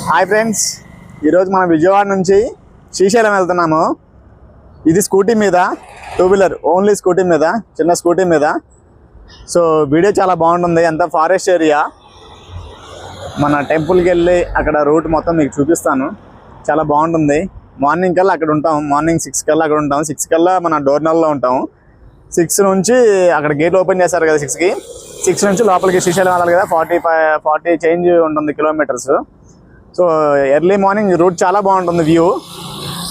Hi friends, ఈరోజు మనం విజయవాడ నుంచి శ్రీశైలం వెళ్తున్నాము. ఇది స్కూటీ మీద, 2 వీలర్ ఓన్లీ స్కూటీ మీద, చిన్న స్కూటీ మీద. సో వీడియో చాలా బాగుంటుంది. అంతా ఫారెస్ట్ ఏరియా. మన టెంపుల్కి వెళ్ళి అక్కడ రూట్ మొత్తం మీకు చూపిస్తాను. చాలా బాగుంటుంది. మార్నింగ్ కల్లా అక్కడ ఉంటాం. మార్నింగ్ 6 కల్లా అక్కడ ఉంటాం. 6 కల్లా మన డోర్నల్లో ఉంటాం. 6 నుంచి అక్కడ గేట్ ఓపెన్ చేస్తారు కదా, 6కి. 6 నుంచి లోపలికి శ్రీశైలం వెళ్ళాలి కదా. 40 చేంజ్ ఉంటుంది kilometres. So early morning route చాలా బాగుంటుంది. వ్యూ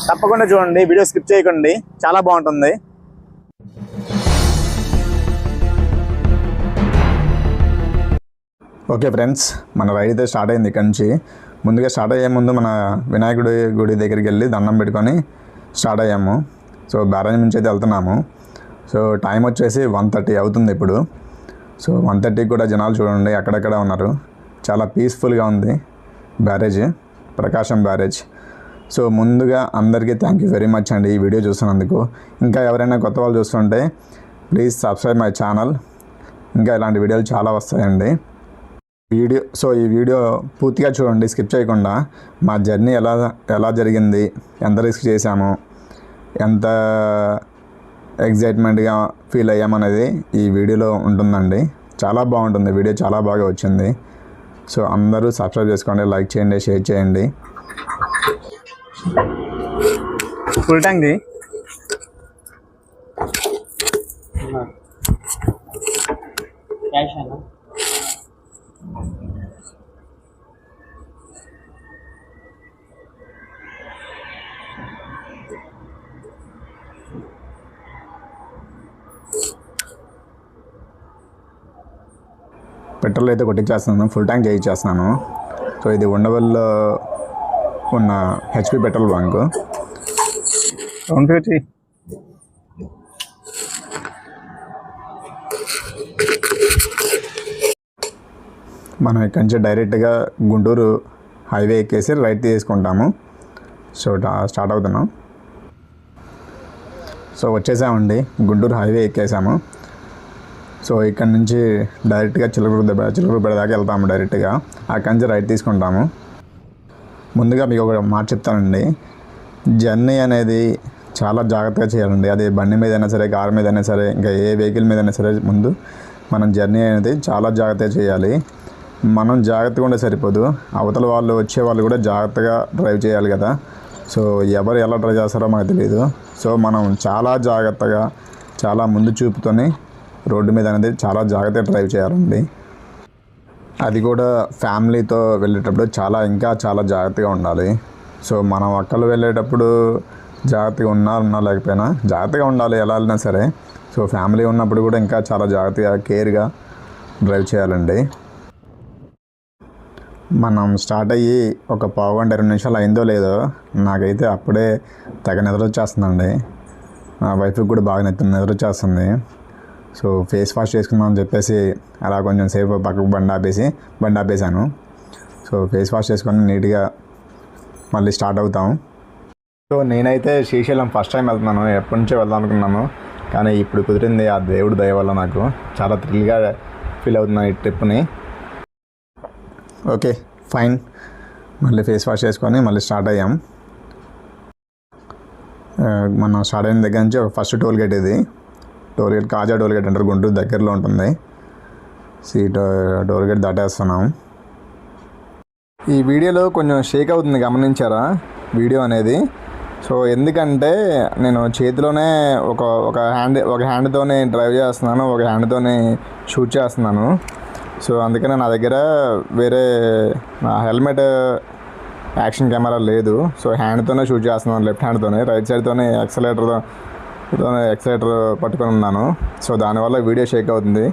తప్పకుండా చూడండి, వీడియో స్కిప్ చేయకండి, చాలా బాగుంటుంది. ఓకే ఫ్రెండ్స్, మన రైడ్ అయితే స్టార్ట్ అయింది. ఇక్కడ నుంచి ముందుగా స్టార్ట్ అయ్యే ముందు మన వినాయకుడి గుడి దగ్గరికి వెళ్ళి దండం పెట్టుకొని స్టార్ట్ అయ్యాము. సో బ్యారేజ్ నుంచి అయితే వెళ్తున్నాము. సో టైం వచ్చేసి 1:30 అవుతుంది ఇప్పుడు. సో 1:30కి కూడా జనాలు చూడండి అక్కడక్కడ ఉన్నారు. చాలా పీస్ఫుల్గా ఉంది బ్యారేజ్, ప్రకాశం బ్యారేజ్. సో ముందుగా అందరికీ థ్యాంక్ యూ వెరీ మచ్ అండి ఈ వీడియో చూస్తున్నందుకు. ఇంకా ఎవరైనా కొత్త వాళ్ళు చూస్తుంటే ప్లీజ్ సబ్స్క్రైబ్ మై ఛానల్. ఇంకా ఇలాంటి వీడియోలు చాలా వస్తాయండి. ఈ వీడియో పూర్తిగా చూడండి, స్కిప్ చేయకుండా. మా జర్నీ ఎలా జరిగింది, ఎంత రిస్క్ చేశాము, ఎంత ఎగ్జైట్మెంట్గా ఫీల్ అయ్యామనేది ఈ వీడియోలో ఉంటుందండి. చాలా బాగుంటుంది వీడియో, చాలా బాగా వచ్చింది. సో అందరూ సబ్స్క్రైబ్ చేసుకోండి, లైక్ చేయండి, షేర్ చేయండి. ఫుల్ ట్యాంక్ పెట్రోల్ అయితే కొట్టించేస్తున్నాను, ఫుల్ ట్యాంక్ చేయించేస్తున్నాను. సో ఇది ఉండవల్లో ఉన్న హెచ్పి పెట్రోల్ బంక్. 150. మనం ఇక్కడి నుంచి డైరెక్ట్గా గుంటూరు హైవే ఎక్కేసి రైట్ తీసుకుంటాము. సో స్టార్ట్ అవుతున్నాం. సో వచ్చేసామండి, గుంటూరు హైవే ఎక్కేసాము. సో ఇక్కడ నుంచి డైరెక్ట్గా చిలకలూరుపేట దాకా వెళ్తాము. డైరెక్ట్గా అక్కడి నుంచి రైట్ తీసుకుంటాము. ముందుగా మీకు ఒక మాట చెప్తానండి, జర్నీ అనేది చాలా జాగ్రత్తగా చేయాలండి. అది బండి మీద అయినా సరే, కారు మీద అయినా సరే, ఇంకా ఏ వెహికల్ మీద అయినా సరే, ముందు మనం జర్నీ అనేది చాలా జాగ్రత్తగా చేయాలి. మనం జాగ్రత్తగా ఉంటే సరిపోదు, అవతల వాళ్ళు వచ్చే వాళ్ళు కూడా జాగ్రత్తగా డ్రైవ్ చేయాలి కదా. సో ఎవరు ఎలా డ్రైవ్ చేస్తారో మనకు తెలియదు. సో మనం చాలా జాగ్రత్తగా, చాలా ముందు చూపుతోని రోడ్డు మీద అనేది చాలా జాగ్రత్తగా డ్రైవ్ చేయాలండి. అది కూడా ఫ్యామిలీతో వెళ్ళేటప్పుడు ఇంకా చాలా జాగ్రత్తగా ఉండాలి. సో మనం ఒక్కళ్ళు వెళ్ళేటప్పుడు జాగ్రత్తగా ఉన్నా లేకపోయినా జాగ్రత్తగా ఉండాలి ఎలా వెళ్ళినా సరే. సో ఫ్యామిలీ ఉన్నప్పుడు కూడా ఇంకా చాలా జాగ్రత్తగా, కేర్గా డ్రైవ్ చేయాలండి. మనం స్టార్ట్ అయ్యి ఒక 15-20 నిమిషాలు అయిందో లేదో, నాకైతే అప్పుడే తెగ నిద్ర వచ్చేస్తుందండి. నా వైఫ్కి కూడా బాగా నిద్ర వచ్చేస్తుంది. సో ఫేస్ వాష్ చేసుకుందాం అని చెప్పేసి అలా కొంచెం సేపు పక్కకు బండి ఆపేసాను. సో ఫేస్ వాష్ చేసుకొని నీట్గా మళ్ళీ స్టార్ట్ అవుతాం. సో నేనైతే శ్రీశైలం ఫస్ట్ టైం వెళ్తున్నాను. ఎప్పటి నుంచో వెళ్దాం అనుకున్నాను, కానీ ఇప్పుడు కుదిరింది. ఆ దేవుడి దయ వల్ల నాకు చాలా థ్రిల్గా ఫీల్ అవుతున్నాను ఈ ట్రిప్ని. ఓకే ఫైన్, మళ్ళీ ఫేస్ వాష్ చేసుకొని మళ్ళీ స్టార్ట్ అయ్యాం. మనం స్టార్ట్ అయిన దగ్గర నుంచి ఫస్ట్ టోల్ గేట్ ఇది. టోల్గేట్ కాజా టోల్గేట్ అంటారు, గుంటూరు దగ్గరలో ఉంటుంది. టోల్గేట్ దాటేస్తున్నాం. ఈ వీడియోలో కొంచెం షేక్ అవుతుంది, గమనించారా వీడియో అనేది? సో ఎందుకంటే నేను చేతిలోనే ఒక హ్యాండ్తోనే డ్రైవ్ చేస్తున్నాను, ఒక హ్యాండ్తోనే షూట్ చేస్తున్నాను. సో అందుకనే నా దగ్గర వేరే నా హెల్మెట్ యాక్షన్ కెమెరా లేదు. సో హ్యాండ్తోనే షూట్ చేస్తున్నాను, లెఫ్ట్ హ్యాండ్తోనే. రైట్ సైడ్తోనే యాక్సిలేటర్ పట్టుకొని ఉన్నాను. సో దానివల్ల వీడియో షేక్ అవుతుంది.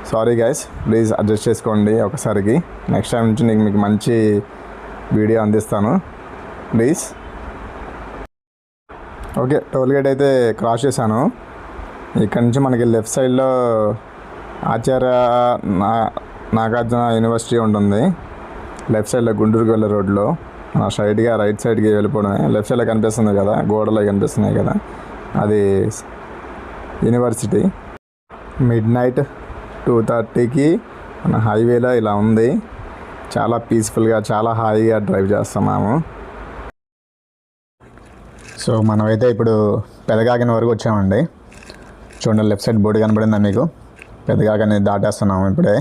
సారీ గైస్, ప్లీజ్ అడ్జస్ట్ చేసుకోండి ఒకసారికి. నెక్స్ట్ టైం నుంచి మీకు మంచి వీడియో అందిస్తాను ప్లీజ్. ఓకే, టోల్గేట్ అయితే క్రాస్ చేశాను. ఇక్కడ నుంచి మనకి లెఫ్ట్ సైడ్లో ఆచార్య నాగార్జున యూనివర్సిటీ ఉంటుంది. లెఫ్ట్ సైడ్లో గుంటూరుకి వెళ్ళే రోడ్లో మన స్ట్రైట్గా రైట్ సైడ్కి వెళ్ళిపోవడమే. లెఫ్ట్ సైడ్లో కనిపిస్తుంది కదా, గోడలో కనిపిస్తున్నాయి కదా, అది యూనివర్సిటీ. మిడ్ నైట్ 2:30కి మన హైవేలో ఇలా ఉంది. చాలా పీస్ఫుల్గా చాలా హాయిగా డ్రైవ్ చేస్తున్నాము. సో మనమైతే ఇప్పుడు పెదగాకిన వరకు వచ్చామండి. చూడండి, లెఫ్ట్ సైడ్ బోర్డు కనబడిందా మీకు? పెదగాకని దాటేస్తున్నాము ఇప్పుడే.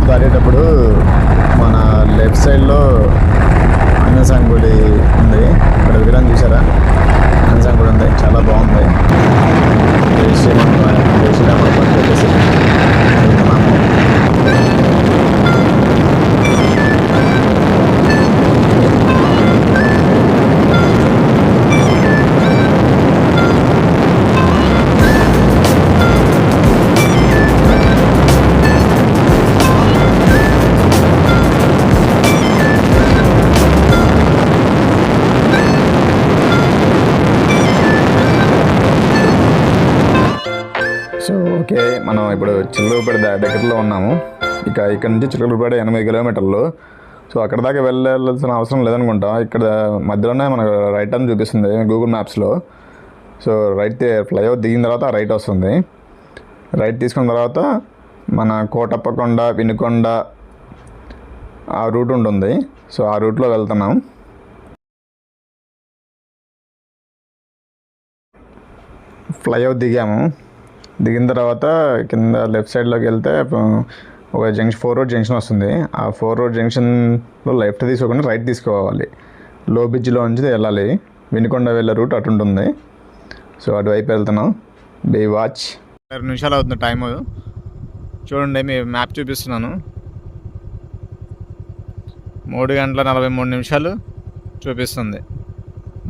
దాటేటప్పుడు మన లెఫ్ట్ సైడ్లో ఆంజనేయస్వామి గుడి ఉంది. ఇక్కడ విగ్రహం చూసారా? ఆంజనేయస్వామి గుడి ఉంది, చాలా బాగుంది. జై శ్రీరామ్ అని చెప్పేసి వెళ్తున్నాము. సో ఓకే, మనం ఇప్పుడు చిలకలూరిపేట దగ్గరలో ఉన్నాము. ఇక్కడ నుంచి చిలకలూరిపేట 80 కిలోమీటర్లు. సో అక్కడ దాకా వెళ్ళాల్సిన అవసరం లేదనుకుంటా. ఇక్కడ మధ్యలోనే మనకు రైట్ టర్న్ చూపిస్తుంది గూగుల్ మ్యాప్స్లో. సో ఫ్లైఓవర్ దిగిన తర్వాత రైట్ వస్తుంది. రైట్ తీసుకున్న తర్వాత మన కోటప్పకొండ, వినుకొండ ఆ రూట్ ఉంటుంది. సో ఆ రూట్లో వెళ్తున్నాం. ఫ్లైఓవర్ దిగిన తర్వాత కింద లెఫ్ట్ సైడ్లోకి వెళ్తే ఒక 4 రోడ్ జంక్షన్ వస్తుంది. ఆ 4 రోడ్ జంక్షన్లో లెఫ్ట్ తీసుకోకుండా రైట్ తీసుకోవాలి. లో బ్రిడ్జ్లో నుంచి వెళ్ళాలి. వినుకొండ వెళ్ళే రూట్ అటు ఉంటుంది. సో అటువైపు వెళ్తున్నాం. By watch. 2 నిమిషాలు అవుతుంది టైము. చూడండి, మీ మ్యాప్ చూపిస్తున్నాను. 3 గంటల 43 నిమిషాలు చూపిస్తుంది.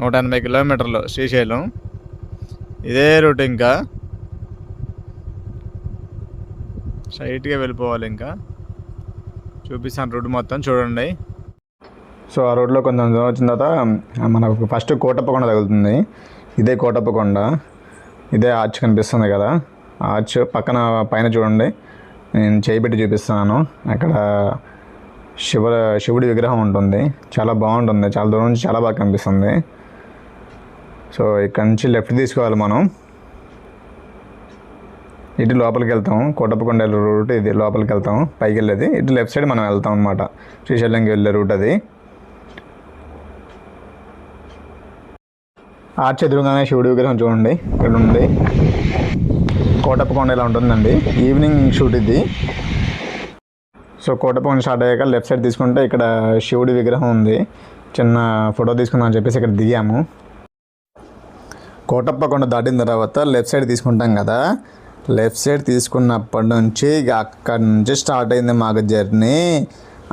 180 కిలోమీటర్లు శ్రీశైలం. ఇదే రూట్, ఇంకా స్ట్రైట్గా వెళ్ళిపోవాలి. ఇంకా చూపిస్తాను రూట్ మొత్తం, చూడండి. సో ఆ రోడ్లో కొంచెం దూరం వచ్చిన తర్వాత మనకు ఫస్ట్ కోటప్పకొండ తగులుతుంది. ఇదే కోటప్పకొండ. ఇదే ఆర్చ్ కనిపిస్తుంది కదా, ఆర్చ్ పక్కన పైన చూడండి, నేను చేయి పెట్టి చూపిస్తున్నాను. అక్కడ శివుడి విగ్రహం ఉంటుంది. చాలా బాగుంటుంది. చాలా దూరం నుంచి చాలా బాగా కనిపిస్తుంది. సో ఇక్కడ నుంచి లెఫ్ట్ తీసుకోవాలి మనం. ఇటు లోపలికి వెళ్తాం. కోటప్పకొండ వెళ్ళే రూట్ ఇది. లోపలికి వెళ్తాం, పైకి వెళ్ళేది. ఇటు లెఫ్ట్ సైడ్ మనం వెళ్తాం అనమాట. శ్రీశైలంకి వెళ్ళే రూట్ అది. ఆర్చ్ ఎదురుగానే శివుడి విగ్రహం చూడండి, ఇక్కడ ఉంది. కోటప్పకొండ ఇలా ఉంటుందండి. ఈవినింగ్ షూట్ ఇది. సో కోటప్పకొండ స్టార్ట్ అయ్యాక లెఫ్ట్ సైడ్ తీసుకుంటే ఇక్కడ శివుడి విగ్రహం ఉంది. చిన్న ఫోటో తీసుకుందాం అని చెప్పేసి ఇక్కడ దిగాము. కోటప్పకొండ దాటిన తర్వాత లెఫ్ట్ సైడ్ తీసుకుంటాం కదా, లెఫ్ట్ సైడ్ తీసుకున్నప్పటి నుంచి ఇక అక్కడి నుంచి స్టార్ట్ అయింది మాకు జర్నీ.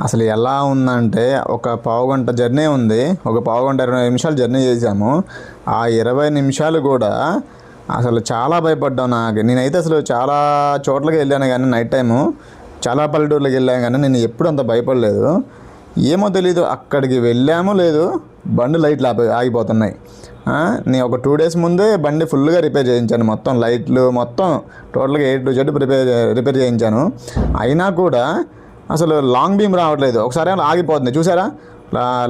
అసలు ఎలా ఉందంటే ఒక పావుగంట జర్నీ ఉంది, ఒక పావుగంట 20 నిమిషాలు జర్నీ చేసాము. ఆ 20 నిమిషాలు కూడా అసలు చాలా భయపడ్డాను. నేనైతే అసలు చాలా చోట్లకి వెళ్ళాను కానీ నైట్ టైము చాలా పల్లెటూర్లకు వెళ్ళాను కానీ నేను ఎప్పుడు అంత భయపడలేదు. ఏమో తెలీదు, అక్కడికి వెళ్ళామో లేదు బండి లైట్లు ఆగిపోతున్నాయి. నేను ఒక 2 days ముందే బండి ఫుల్గా రిపేర్ చేయించాను, మొత్తం లైట్లు మొత్తం టోటల్గా A to Z రిపేర్ చేయించాను. అయినా కూడా అసలు లాంగ్ బీమ్ రావట్లేదు. ఒకసారి ఆగిపోతుంది చూసారా,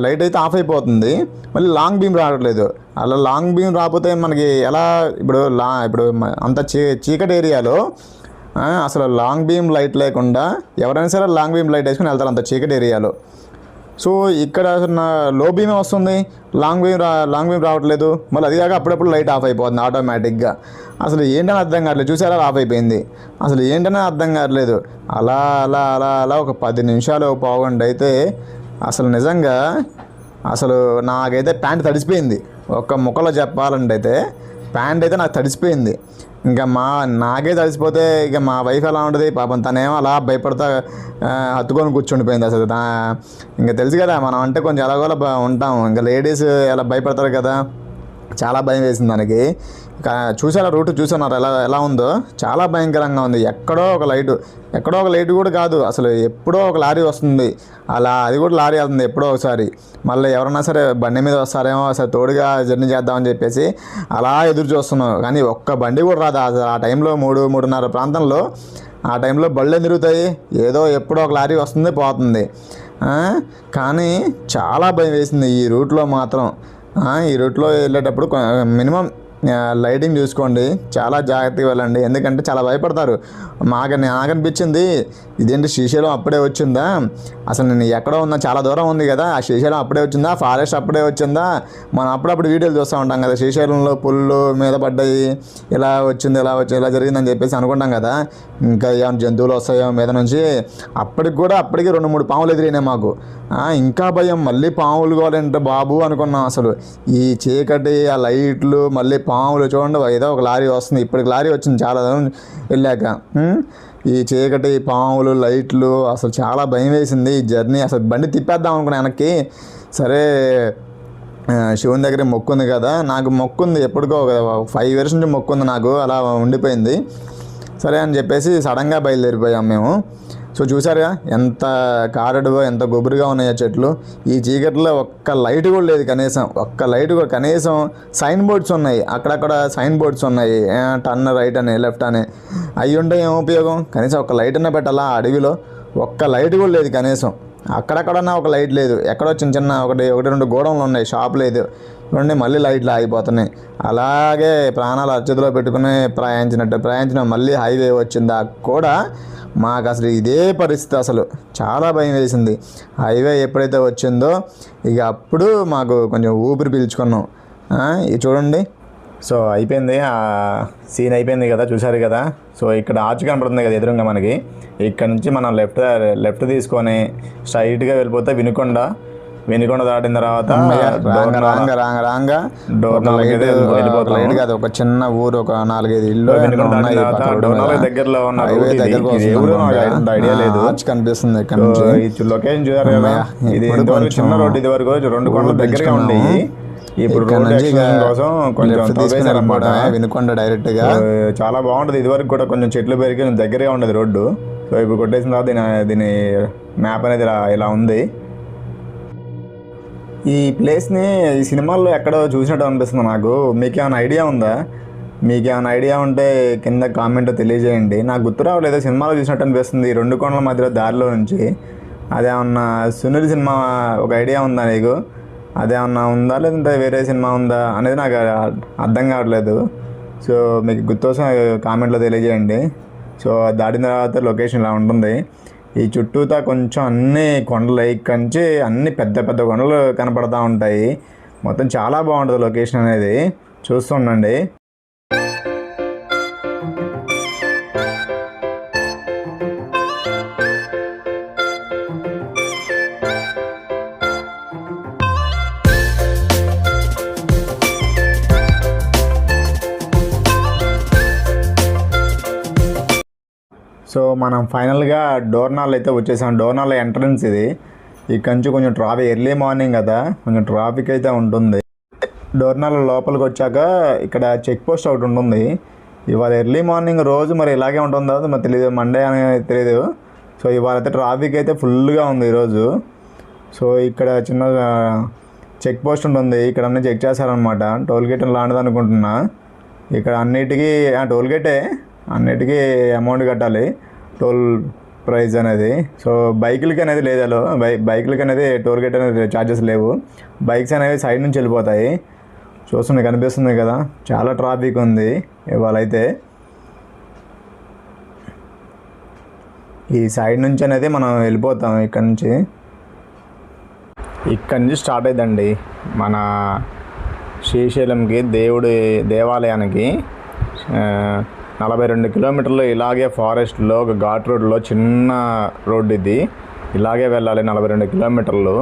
లైట్ అయితే ఆఫ్ అయిపోతుంది, మళ్ళీ లాంగ్ బీమ్ రావట్లేదు. అలా లాంగ్ బీమ్ రాకపోతే మనకి ఎలా, ఇప్పుడు అంత చీకటి ఏరియాలో అసలు లాంగ్ బీమ్ లైట్ లేకుండా ఎవరైనా సరే లాంగ్ బీమ్ లైట్ వేసుకుని వెళ్తారు అంత చీకటి ఏరియాలో. సో ఇక్కడ నా లో బీమే వస్తుంది, లాంగ్ బీమ్ రావట్లేదు. మళ్ళీ అది కాక అప్పుడప్పుడు లైట్ ఆఫ్ అయిపోతుంది ఆటోమేటిక్గా. అసలు ఏంటని అర్థం కావట్లేదు. చూసారా ఆఫ్ అయిపోయింది, అసలు ఏంటనే అర్థం కావట్లేదు. అలా అలా అలా అలా ఒక 10 నిమిషాలు పావుగంట అయితే అసలు నిజంగా అసలు నాకైతే ప్యాంట్ తడిసిపోయింది. ఒక్క ముక్కలో చెప్పాలంటే అయితే ప్యాంట్ అయితే నాకు తడిసిపోయింది. ఇంకా నాకే తడిసిపోతే ఇక మా వైఫ్ ఎలా ఉంటుంది పాపం, తనేమో అలా భయపడతా హత్తుకొని కూర్చుండిపోయింది. అసలు ఇంకా తెలుసు కదా మనం అంటే కొంచెం ఎలాగోలా ఉంటాం, ఇంకా లేడీస్ ఎలా భయపడతారు కదా, చాలా భయం వేసింది దానికి. చూసారా రూట్ చూస్తున్నారు ఎలా ఉందో, చాలా భయంకరంగా ఉంది. ఎక్కడో ఒక లైటు కూడా కాదు, అసలు ఎప్పుడో ఒక లారీ వస్తుంది, అలా అది కూడా లారీ వెళ్తుంది ఎప్పుడో ఒకసారి. మళ్ళీ ఎవరన్నా సరే బండి మీద వస్తారేమో అసలు తోడుగా జర్నీ చేద్దామని చెప్పేసి అలా ఎదురు చూస్తున్నాం, కానీ ఒక్క బండి కూడా రాదు. అసలు ఆ టైంలో 3-3:30 ప్రాంతంలో ఆ టైంలో బళ్ళు తిరుగుతాయి, ఏదో ఎప్పుడో ఒక లారీ వస్తుంది పోతుంది. కానీ చాలా భయం వేసింది ఈ రూట్లో మాత్రం. ఈ రూట్లో వెళ్ళేటప్పుడు మినిమం లైటింగ్ చూసుకోండి, చాలా జాగ్రత్తగా వెళ్ళండి, ఎందుకంటే చాలా భయపడతారు. నాకు అనిపించింది ఇదేంటి శ్రీశైలం అప్పుడే వచ్చిందా, అసలు నేను ఎక్కడో ఉన్నా చాలా దూరం ఉంది కదా, ఆ శ్రీశైలం అప్పుడే వచ్చిందా, ఫారెస్ట్ అప్పుడే వచ్చిందా. మనం అప్పుడప్పుడు వీడియోలు చూస్తూ ఉంటాం కదా, శ్రీశైలంలో పుల్లు మీద పడ్డాయి, ఇలా వచ్చింది ఇలా జరిగిందని చెప్పేసి అనుకుంటాం కదా. ఇంకా ఏమైనా జంతువులు వస్తాయో మీద నుంచి. అప్పటికి 2-3 పాములు ఎదిరినాయి మాకు. ఇంకా భయం, మళ్ళీ పాములు కావాలంటే బాబు అనుకున్నాం. అసలు ఈ చీకటి, ఆ లైట్లు, మళ్ళీ పాములు చూడండి, ఏదో ఒక లారీ వస్తుంది. ఇప్పటికి లారీ వచ్చింది చాలా దూరం వెళ్ళాక. ఈ చీకటి, పాములు, లైట్లు, అసలు చాలా భయం వేసింది ఈ జర్నీ. అసలు బండి తిప్పేద్దాం అనుకున్నా వెనక్కి. సరే శివుని దగ్గర మొక్కుంది కదా, నాకు మొక్కుంది ఎప్పటికో 5 years నుంచి మొక్కుంది నాకు, అలా ఉండిపోయింది. సరే అని చెప్పేసి సడన్గా బయలుదేరిపోయాం మేము. సో చూసారుగా ఎంత కారడుగా, ఎంత గుబురుగా ఉన్నాయో చెట్లు. ఈ చీకట్లో ఒక్క లైట్ కూడా లేదు, కనీసం సైన్ బోర్డ్స్ ఉన్నాయి, అక్కడక్కడ సైన్ బోర్డ్స్ ఉన్నాయి, టర్న్ రైట్ అని లెఫ్ట్ అని. అవి ఉంటే ఏం ఉపయోగం, కనీసం ఒక లైట్ అన్న పెట్టాలా. అడవిలో ఒక్క లైట్ కూడా లేదు కనీసం, అక్కడక్కడన్నా ఒక లైట్ లేదు. ఎక్కడో చిన్న 1-2 గోడౌన్లు ఉన్నాయి, షాప్ లేదు. చూడండి మళ్ళీ లైట్లు ఆగిపోతున్నాయి. అలాగే ప్రాణాలు అరచేతిలో పెట్టుకుని ప్రయాణించిన మళ్ళీ హైవే వచ్చిందా కూడా మాకు అసలు ఇదే పరిస్థితి. అసలు చాలా భయం వేసింది. హైవే ఎప్పుడైతే వచ్చిందో ఇక అప్పుడు మాకు కొంచెం ఊపిరి పీల్చుకున్నాం. ఇది చూడండి. సో అయిపోయింది, ఆ సీన్ అయిపోయింది కదా, చూసారు కదా. సో ఇక్కడ ఆర్చ్ కనపడుతుంది కదా ఎదురుగా మనకి, ఇక్కడ నుంచి మనం లెఫ్ట్ తీసుకొని స్ట్రైట్గా వెళ్ళిపోతే వినుకొండ దాటిన తర్వాత రాంగా లైట్ కాదు, ఒక చిన్న ఊరు, ఒక 4-5 ఇల్లు దగ్గరలో ఉన్న ఐడియా లేదు. కనిపిస్తుంది ఇక్కడ నుంచి లొకేషన్ చూసారు కదా. ఇది చిన్న రోడ్డు, ఇది వరకు 2 కొండల దగ్గరగా ఉండేవి. ఇప్పుడు కోసం కొంచెం వినుకొండ డైరెక్ట్ గా చాలా బాగుంటుంది. ఇది వరకు కూడా కొంచెం చెట్లు పెరిగి దగ్గరగా ఉండేది రోడ్డు. సో ఇప్పుడు కొట్టేసిన తర్వాత దీని మ్యాప్ అనేది ఇలా ఉంది. ఈ ప్లేస్ని ఈ సినిమాల్లో ఎక్కడో చూసినట్టు అనిపిస్తుంది నాకు. మీకేమైనా ఐడియా ఉందా? మీకేమైనా ఐడియా ఉంటే కింద కామెంట్ తెలియజేయండి. నాకు గుర్తు రావట్లేదు, సినిమాలో చూసినట్టు అనిపిస్తుంది. 2 కొండల మధ్యలో దారిలో నుంచి. అదేమన్నా సునీల్ సినిమా ఒక ఐడియా ఉందా నీకు? అదేమన్నా ఉందా లేదంటే వేరే సినిమా ఉందా అనేది నాకు అర్థం కావట్లేదు. సో మీకు గుర్తొస్తే కామెంట్లో తెలియజేయండి. సో దాటిన తర్వాత లొకేషన్ ఇలా ఉంటుంది. ఈ చుట్టూతా కొంచెం అన్ని కొండలు, ఇక్కడి నుంచి అన్ని పెద్ద పెద్ద కొండలు కనపడతా ఉంటాయి. మొత్తం చాలా బాగుంటుంది లొకేషన్ అనేది, చూస్తుండండి. సో మనం ఫైనల్గా డోర్నాల్ అయితే వచ్చేసాం. డోర్నాల్ ఎంట్రన్స్ ఇది. ఇక్కడ నుంచి కొంచెం ట్రాఫిక్, ఎర్లీ మార్నింగ్ కదా, కొంచెం ట్రాఫిక్ అయితే ఉంటుంది. డోర్నాల్ లోపలికి వచ్చాక ఇక్కడ చెక్ పోస్ట్ ఒకటి ఉంటుంది. ఇవాళ ఎర్లీ మార్నింగ్ రోజు మరి ఇలాగే ఉంటుందో మరి తెలియదు, మండే అనేది తెలియదు. సో ఇవాళ అయితే ట్రాఫిక్ అయితే ఫుల్గా ఉంది ఈరోజు. సో ఇక్కడ చిన్న చెక్ పోస్ట్ ఉంటుంది, ఇక్కడ అన్నీ చెక్ చేస్తారనమాట. టోల్ గేట్ లాంటిది అనుకుంటున్నా. ఇక్కడ అన్నిటికీ టోల్ గేటే, అన్నిటికీ అమౌంట్ కట్టాలి, టోల్ ప్రైస్ అనేది. సో బైకులకి అనేది లేదు, అలో బైకులకి అనేది టోల్ గేట్ అనేది ఛార్జెస్ లేవు. బైక్స్ అనేవి సైడ్ నుంచి వెళ్ళిపోతాయి. చూస్తుంది, కనిపిస్తుంది కదా, చాలా ట్రాఫిక్ ఉంది ఇవాళ అయితే. ఈ సైడ్ నుంచి అనేది మనం వెళ్ళిపోతాం ఇక్కడ నుంచి. ఇక్కడి నుంచి స్టార్ట్ అయిందండి మన శ్రీశైలంకి, దేవుడి దేవాలయానికి 42 కిలోమీటర్లు. ఇలాగే ఫారెస్ట్లో ఒక ఘాట్ రోడ్లో, చిన్న రోడ్డు ఇది, ఇలాగే వెళ్ళాలి 42 కిలోమీటర్లు.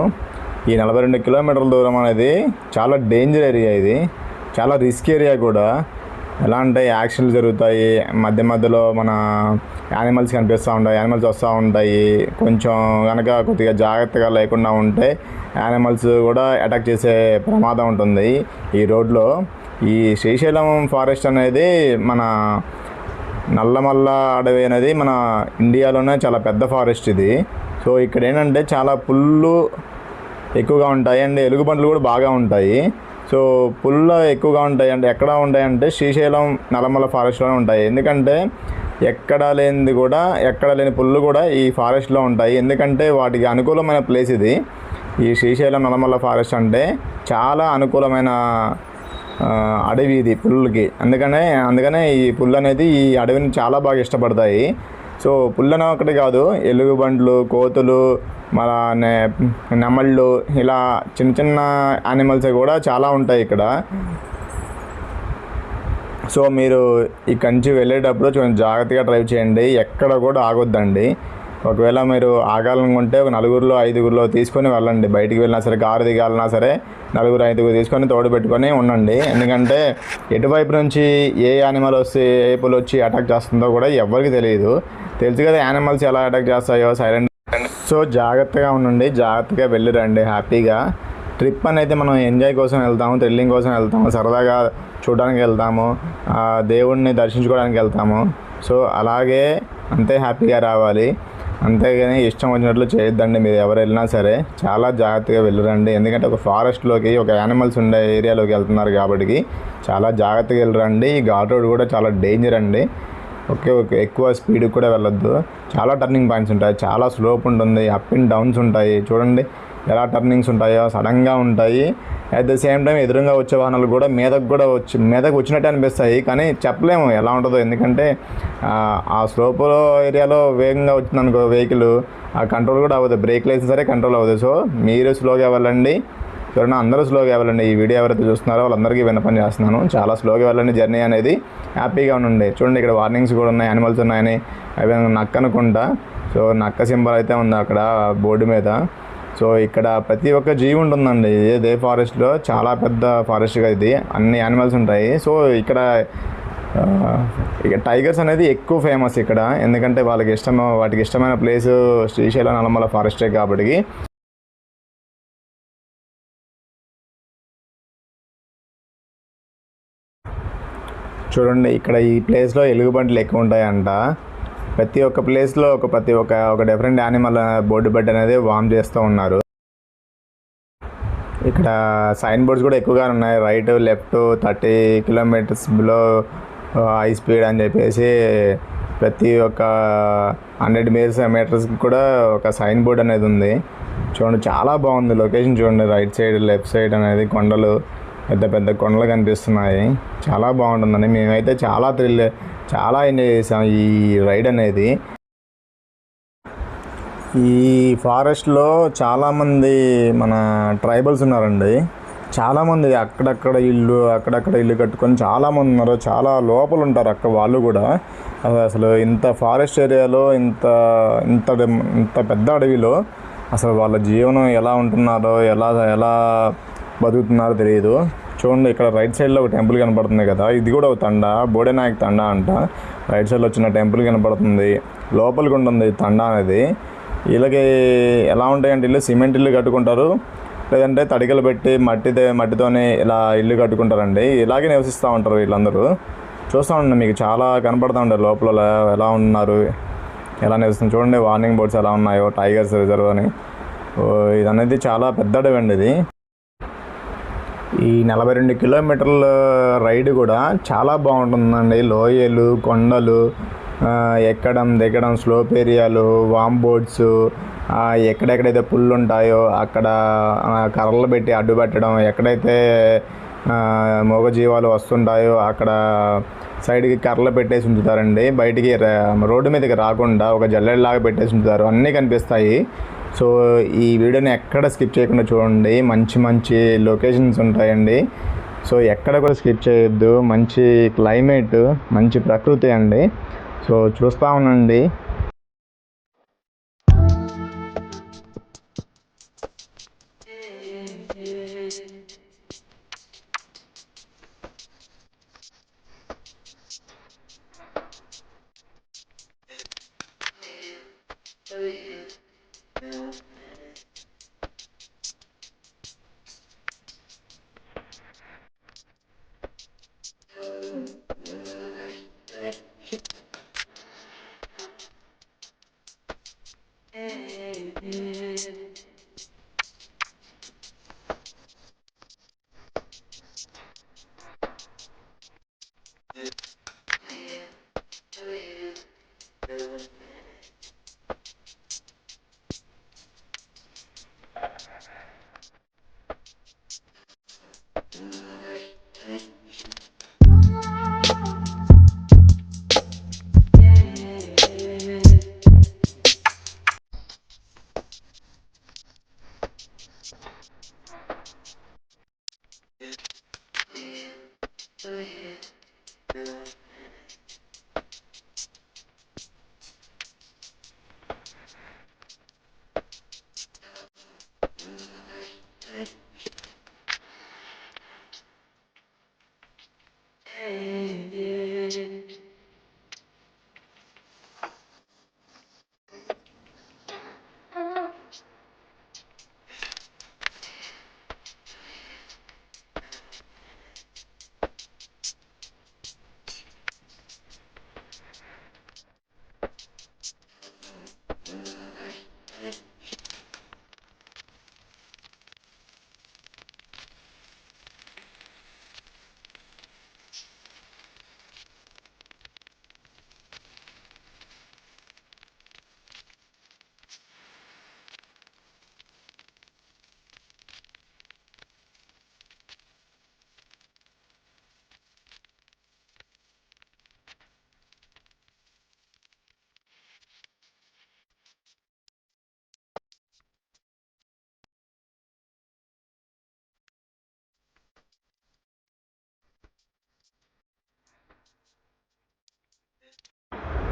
ఈ 42 కిలోమీటర్ల దూరం అనేది చాలా డేంజర్ ఏరియా, ఇది చాలా రిస్క్ ఏరియా కూడా. ఎలా అంటే యాక్సిడెంట్లు జరుగుతాయి, మధ్య మధ్యలో మన యానిమల్స్ కనిపిస్తూ ఉంటాయి, యానిమల్స్ వస్తూ ఉంటాయి. కొంచెం కనుక కొద్దిగా జాగ్రత్తగా లేకుండా ఉంటే యానిమల్స్ కూడా అటాక్ చేసే ప్రమాదం ఉంటుంది ఈ రోడ్లో. ఈ శ్రీశైలం ఫారెస్ట్ అనేది, మన నల్లమల్ల అడవి అనేది మన ఇండియాలోనే చాలా పెద్ద ఫారెస్ట్ ఇది. సో ఇక్కడ ఏంటంటే చాలా పుళ్ళు ఎక్కువగా ఉంటాయి అండ్ ఎలుగుబంట్లు కూడా బాగా ఉంటాయి. సో పుల్ల ఎక్కువగా ఉంటాయి అంటే ఎక్కడ ఉంటాయంటే శ్రీశైలం నల్లమల్ల ఫారెస్ట్లోనే ఉంటాయి. ఎందుకంటే ఎక్కడ లేని పుళ్ళు కూడా ఈ ఫారెస్ట్లో ఉంటాయి. ఎందుకంటే వాటికి అనుకూలమైన ప్లేస్ ఇది. ఈ శ్రీశైలం నల్లమల్ల ఫారెస్ట్ అంటే చాలా అనుకూలమైన అడవి ఇది పుల్లకి. అందుకనే ఈ పుల్లు అనేది ఈ అడవిని చాలా బాగా ఇష్టపడతాయి. సో పుల్లని ఒకటి కాదు, ఎలుగుబంట్లు, కోతులు, మన నెమళ్ళు, ఇలా చిన్న చిన్న యానిమల్స్ కూడా చాలా ఉంటాయి ఇక్కడ. సో మీరు ఇక్కడి నుంచి వెళ్ళేటప్పుడు కొంచెం జాగ్రత్తగా డ్రైవ్ చేయండి, ఎక్కడ కూడా ఆగొద్దండి. ఒకవేళ మీరు ఆగాలనుకుంటే ఒక 4-5 తీసుకొని వెళ్ళండి. బయటికి వెళ్ళినా సరే, కారు దిగాలన్నా సరే 4-5 తీసుకొని తోడు పెట్టుకొని ఉండండి. ఎందుకంటే ఎటువైపు నుంచి ఏ యానిమల్ వస్తే, ఏ పులి వచ్చి అటాక్ చేస్తుందో కూడా ఎవరికి తెలియదు. తెలుసు కదా యానిమల్స్ ఎలా అటాక్ చేస్తాయో, సైలెంట్. సో జాగ్రత్తగా ఉండండి, జాగ్రత్తగా వెళ్ళిరండి హ్యాపీగా. ట్రిప్ అనేది మనం ఎంజాయ్ కోసం వెళ్తాము, థ్రిల్లింగ్ కోసం వెళ్తాము, సరదాగా చూడడానికి వెళ్తాము, దేవుడిని దర్శించుకోవడానికి వెళ్తాము. సో అలాగే అంతే హ్యాపీగా రావాలి. అంతేగాని ఇష్టం వచ్చినట్లు చేయొద్దండి. మీరు ఎవరు వెళ్ళినా సరే చాలా జాగ్రత్తగా వెళ్ళరండి. ఎందుకంటే ఒక ఫారెస్ట్లోకి, ఒక యానిమల్స్ ఉండే ఏరియాలోకి వెళ్తున్నారు కాబట్టి చాలా జాగ్రత్తగా వెళ్ళరండి. ఈ ఘాట్ రోడ్ కూడా చాలా డేంజర్ అండి. ఓకే ఎక్కువ స్పీడ్కి కూడా వెళ్ళొద్దు. చాలా టర్నింగ్ పాయింట్స్ ఉంటాయి, చాలా స్లోప్ ఉంటుంది, అప్ అండ్ డౌన్స్ ఉంటాయి. చూడండి ఎలా టర్నింగ్స్ ఉంటాయో, సడన్గా ఉంటాయి. అట్ ద సేమ్ టైం ఎదురుగా వచ్చే వాహనాలు కూడా మీదకు వచ్చినట్టే అనిపిస్తాయి, కానీ చెప్పలేము ఎలా ఉంటుందో. ఎందుకంటే ఆ స్లోప్ ఏరియాలో వేగంగా వచ్చిందనుకో వెహికల్, ఆ కంట్రోల్ కూడా అవ్వదు, బ్రేక్లు వేసినా సరే కంట్రోల్ అవ్వదు. సో మీరు స్లోగా వెళ్ళండి, ఎవరైనా అందరూ స్లోగా వెళ్ళండి. ఈ వీడియో ఎవరైతే చూస్తున్నారో వాళ్ళందరికీ విన్నపం చేస్తున్నాను, చాలా స్లోగా వెళ్ళండి. జర్నీ అనేది హ్యాపీగా ఉండండి. చూడండి ఇక్కడ వార్నింగ్స్ కూడా ఉన్నాయి, యానిమల్స్ ఉన్నాయని. అవి నక్క అనుకుంటా. సో నక్క సింబల్ అయితే ఉంది అక్కడ బోర్డు మీద. సో ఇక్కడ ప్రతి ఒక్క జీవి ఉంటుందండి ఇదే ఫారెస్ట్లో. చాలా పెద్ద ఫారెస్ట్గా ఇది, అన్ని యానిమల్స్ ఉంటాయి. సో ఇక్కడ టైగర్స్ అనేది ఎక్కువ ఫేమస్ ఇక్కడ. ఎందుకంటే వాటికి ఇష్టమైన ప్లేసు శ్రీశైలం నల్లమల్ల ఫారెస్టే కాబట్టి. చూడండి ఇక్కడ ఈ ప్లేస్లో ఎలుగుబంట్లు ఎక్కువ ఉంటాయంట. ప్రతి ఒక్క ప్లేస్లో ఒక డిఫరెంట్ యానిమల్ బోర్డు బెడ్ అనేది వార్మ్ చేస్తూ ఉన్నారు. ఇక్కడ సైన్ బోర్డ్స్ కూడా ఎక్కువగా ఉన్నాయి, right left 30 kilometres below high speed అని చెప్పేసి. ప్రతి ఒక్క 100 మీటర్స్కి కూడా ఒక సైన్ బోర్డ్ అనేది ఉంది. చూడండి చాలా బాగుంది లొకేషన్. చూడండి రైట్ సైడ్ లెఫ్ట్ సైడ్ అనేది కొండలు, పెద్ద పెద్ద కొండలు కనిపిస్తున్నాయి. చాలా బాగుంటుందండి. మేమైతే చాలా ఎంజాయ్ చేసాం ఈ రైడ్ అనేది. ఈ ఫారెస్ట్లో చాలామంది మన ట్రైబల్స్ ఉన్నారండి. చాలామంది అక్కడక్కడ ఇల్లు కట్టుకొని చాలామంది ఉన్నారు. చాలా లోపల ఉంటారు అక్కడ వాళ్ళు కూడా. అసలు ఇంత ఫారెస్ట్ ఏరియాలో, ఇంత పెద్ద అడవిలో అసలు వాళ్ళ జీవనం ఎలా ఉంటున్నారో, ఎలా బతుకుతున్నారో తెలియదు. చూడండి, ఇక్కడ రైట్ సైడ్లో ఒక టెంపుల్ కనపడుతుంది కదా, ఇది కూడా ఒక తండా, బోడెనాయక్ తండా అంట. రైట్ సైడ్లో వచ్చిన టెంపుల్ కనపడుతుంది, లోపలికి ఉంటుంది తండా అనేది. వీళ్ళకి ఎలా ఉంటాయంటే ఇల్లు సిమెంట్ ఇల్లు కట్టుకుంటారు, లేదంటే తడికలు పెట్టి మట్టితోనే ఇలా ఇల్లు కట్టుకుంటారండి. ఇలాగే నివసిస్తూ ఉంటారు వీళ్ళందరూ. చూస్తూ ఉండండి, మీకు చాలా కనపడుతూ ఉంటారు లోపల ఎలా ఉన్నారు, ఎలా నివసిస్తుంది. చూడండి వార్నింగ్ బోర్డ్స్ ఎలా ఉన్నాయో, టైగర్స్ రిజర్వ్ అని. ఇది అనేది చాలా పెద్ద అడవండి ఇది. ఈ 42 కిలోమీటర్ల రైడ్ కూడా చాలా బాగుంటుందండి. లోయలు, కొండలు, ఎక్కడం దిగడం, స్లోప్ ఏరియాలు, వామ్ బోర్డ్స్, ఎక్కడెక్కడైతే పుల్లు ఉంటాయో అక్కడ కర్రలు పెట్టి అడ్డు పెట్టడం, ఎక్కడైతే మూగజీవాలు వస్తుంటాయో అక్కడ సైడ్కి కర్రలు పెట్టేసి ఉంచుతారండి, బయటికి రోడ్డు మీదకి రాకుండా ఒక జల్లెడలాగా పెట్టేసి ఉంచుతారు. అన్నీ కనిపిస్తాయి. సో ఈ వీడియోని ఎక్కడ స్కిప్ చేయకుండా చూడండి, మంచి మంచి లొకేషన్స్ ఉంటాయండి. సో ఎక్కడ కూడా స్కిప్ చేయొద్దు. మంచి క్లైమేట్, మంచి ప్రకృతి అండి. సో చూస్తూ ఉండండి.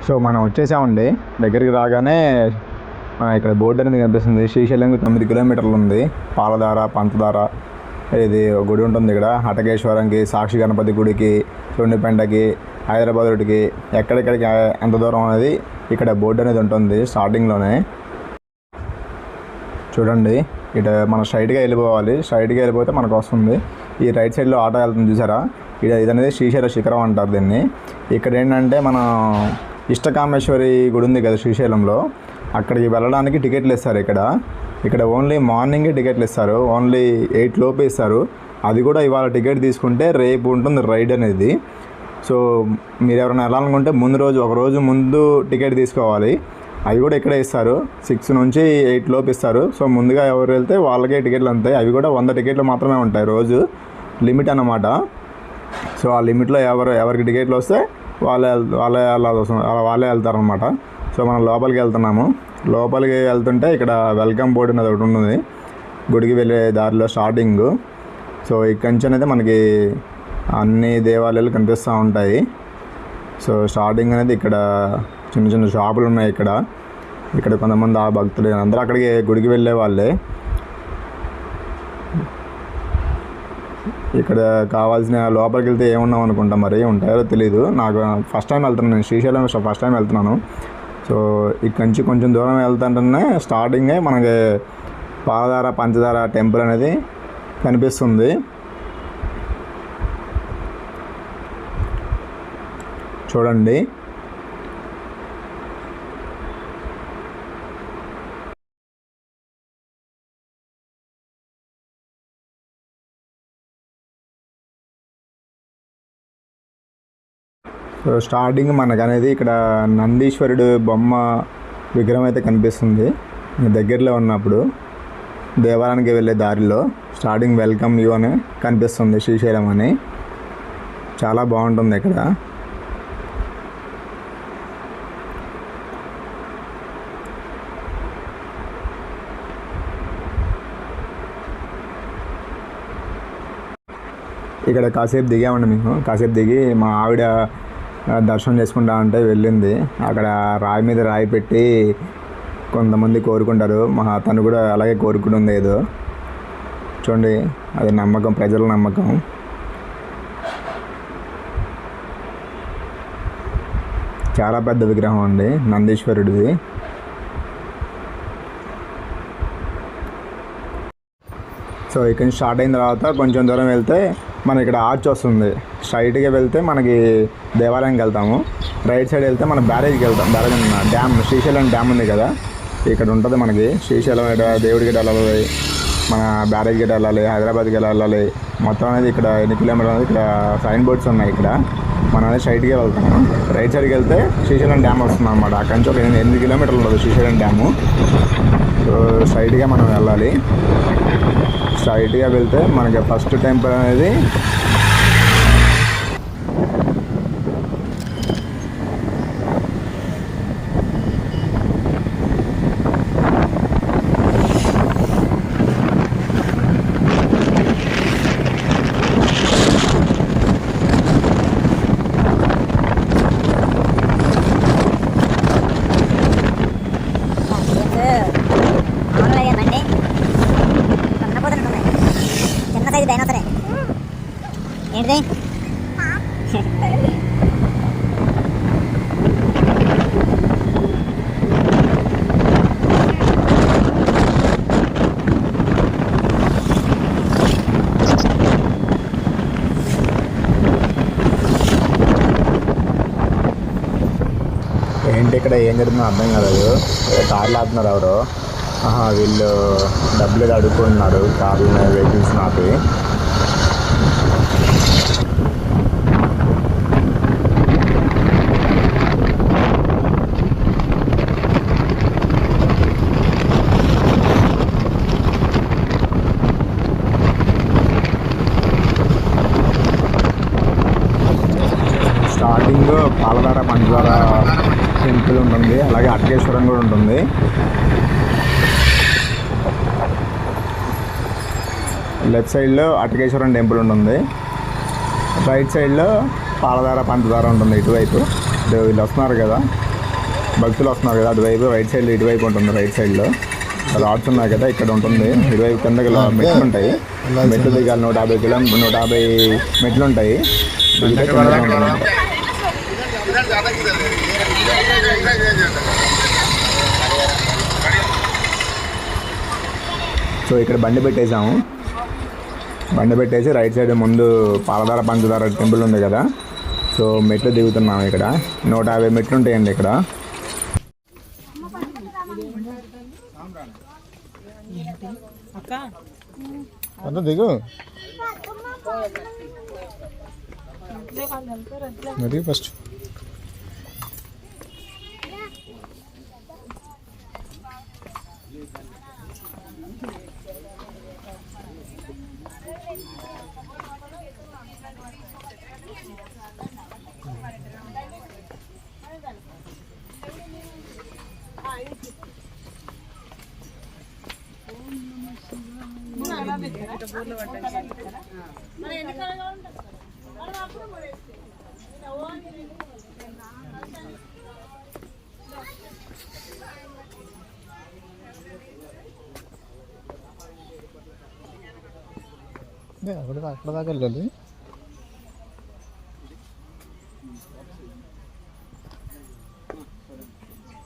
సో మనం వచ్చేసామండి. దగ్గరికి రాగానే ఇక్కడ బోర్డు అనేది కనిపిస్తుంది. శ్రీశైలం 9 కిలోమీటర్లు ఉంది. పాలధార, పంచదార, ఇది గుడి ఉంటుంది ఇక్కడ. హటకేశ్వరంకి, సాక్షి గణపతి గుడికి, సొండిపెంటకి, హైదరాబాద్ రోడ్డుకి, ఎక్కడెక్కడికి ఎంత దూరం అనేది ఇక్కడ బోర్డు అనేది ఉంటుంది స్టార్టింగ్లోనే. చూడండి, ఇటు మనం స్ట్రైట్గా వెళ్ళిపోవాలి. స్ట్రైట్గా వెళ్ళిపోతే మనకు వస్తుంది. ఈ రైట్ సైడ్లో ఆటో వెళ్తుంది చూసారా, ఇది అనేది శ్రీశైల శిఖరం అంటారు దీన్ని. ఇక్కడ ఏంటంటే మన ఇష్టకామేశ్వరి గుడి ఉంది కదా శ్రీశైలంలో, అక్కడికి వెళ్ళడానికి టికెట్లు ఇస్తారు. ఇక్కడ ఓన్లీ మార్నింగే టికెట్లు ఇస్తారు. ఓన్లీ 8 లోపు ఇస్తారు. అది కూడా ఇవాళ టికెట్ తీసుకుంటే రేపు ఉంటుంది రైడ్ అనేది. సో మీరు ఎవరైనా వెళ్ళాలనుకుంటే ఒక రోజు ముందు టికెట్ తీసుకోవాలి. అవి కూడా ఇక్కడే ఇస్తారు. 6 నుంచి 8 లోపు ఇస్తారు. సో ముందుగా ఎవరు వెళ్తే వాళ్ళకే టికెట్లు ఉంటాయి. అవి కూడా 100 టికెట్లు మాత్రమే ఉంటాయి, రోజు లిమిట్ అన్నమాట. సో ఆ లిమిట్లో ఎవరికి టికెట్లు వస్తే వాళ్ళే వెళ్తారనమాట. సో మనం లోపలికి వెళ్తున్నాము. లోపలికి వెళ్తుంటే ఇక్కడ వెల్కమ్ బోర్డు అనేది ఒకటి ఉంటుంది గుడికి వెళ్ళే దారిలో స్టార్టింగ్. సో ఇక్కడి నుంచి అనేది మనకి అన్ని దేవాలయాలు కనిపిస్తూ ఉంటాయి. సో స్టార్టింగ్ అనేది ఇక్కడ చిన్న చిన్న షాపులు ఉన్నాయి. ఇక్కడ కొంతమంది ఆ భక్తులు అందరూ అక్కడికి గుడికి వెళ్ళే వాళ్ళే. ఇక్కడ కావాల్సిన లోపలికి వెళ్తే ఏమున్నాం అనుకుంటా, మరి ఉంటాయో తెలీదు నాకు. ఫస్ట్ టైం వెళ్తున్నాను నేను శ్రీశైలం, ఫస్ట్ టైం వెళ్తున్నాను. సో ఇక్కడ నుంచి కొంచెం దూరం వెళ్తుంటేనే స్టార్టింగే మనకి పాలధార పంచదార టెంపుల్ అనేది కనిపిస్తుంది. చూడండి. సో స్టార్టింగ్ మనకు అనేది ఇక్కడ నందీశ్వరుడు బొమ్మ విగ్రహం అయితే కనిపిస్తుంది. దగ్గరలో ఉన్నప్పుడు దేవాలయానికి వెళ్ళే దారిలో స్టార్టింగ్ వెల్కమ్ యూ అని కనిపిస్తుంది, శ్రీశైలం అని. చాలా బాగుంటుంది ఇక్కడ. ఇక్కడ కాసేపు దిగామండి మేము. కాసేపు దిగి మా ఆవిడ దర్శనం చేసుకుంటా అంటే వెళ్ళింది. అక్కడ రాయి మీద రాయి పెట్టి కొంతమంది కోరుకుంటారు, తను కూడా అలాగే కోరుకుంటుంది ఏదో. చూడండి, అది నమ్మకం, ప్రజల నమ్మకం. చాలా పెద్ద విగ్రహం అండి నందీశ్వరుడిది. సో ఇక్కడ నుంచి స్టార్ట్ అయిన తర్వాత కొంచెం దూరం వెళ్తే మన ఇక్కడ ఆర్చ్ వస్తుంది. స్ట్రైట్గా వెళ్తే మనకి దేవాలయంకి వెళ్తాము. రైట్ సైడ్ వెళ్తే మన బ్యారేజ్కి వెళ్తాం. బ్యారేజ్ డ్యామ్, శ్రీశైలం డ్యామ్ ఉంది కదా, ఇక్కడ ఉంటుంది మనకి. శ్రీశైలం దేవుడి గడ్డ వెళ్ళాలి, మన బ్యారేజ్ గడ్డ వెళ్ళాలి, హైదరాబాద్కి వెళ్ళాలి. మొత్తం అనేది ఇక్కడ ఎన్ని కిలోమీటర్లు అనేది ఇక్కడ సైన్ బోర్డ్స్ ఉన్నాయి. ఇక్కడ మనం అనేది స్ట్రైట్గా వెళ్తాము. రైట్ సైడ్కి వెళ్తే శ్రీశైలం డ్యామ్ వస్తుంది అనమాట. అక్కడి నుంచి ఒక 8 కిలోమీటర్లు ఉంటుంది శ్రీశైలం డ్యాము. సో స్ట్రైట్గా మనం వెళ్ళాలి. స్ట్రైట్గా వెళ్తే మనకి ఫస్ట్ టెంపుల్ అనేది డైనోసరే ఏంటిది? ఏంటి ఇక్కడ ఏం జరుగుతుందో అర్థం కాలేదు. కార్లు ఆపుతున్నారు ఎవరు. వీళ్ళు డబ్బులు అడుగుతున్నారు కార్లు, వెహికల్స్ ఆపి. స్టార్టింగ్ పాలధార పంచదార టెంపుల్ ఉంటుంది, అలాగే అటకేశ్వరం కూడా ఉంటుంది. లెఫ్ట్ సైడ్లో అటకేశ్వరం టెంపుల్ ఉంటుంది, రైట్ సైడ్లో పాలధార పంచదార ఉంటుంది. ఇటువైపు వీళ్ళు వస్తున్నారు కదా, భక్తులు వస్తున్నారు కదా, అటువైపు రైట్ సైడ్లో ఇటువైపు ఉంటుంది. రైట్ సైడ్లో రాడ్స్ ఉన్నాయి కదా, ఇక్కడ ఉంటుంది. ఇటువైపు కిందకి మెట్లు ఉంటాయి. మెట్లు దిగాలి 150 మెట్లు ఉంటాయి. సో ఇక్కడ బండి పెట్టేసాము. బండి పెట్టేసి రైట్ సైడ్ ముందు పాలధార పంచదార టెంపుల్ ఉంది కదా, సో మెట్లు దిగుతున్నాము. ఇక్కడ 150 మెట్లు ఉంటాయండి ఇక్కడ. దిగు మరి ఫస్ట్. అక్కడ దాకా వెళ్ళాలి.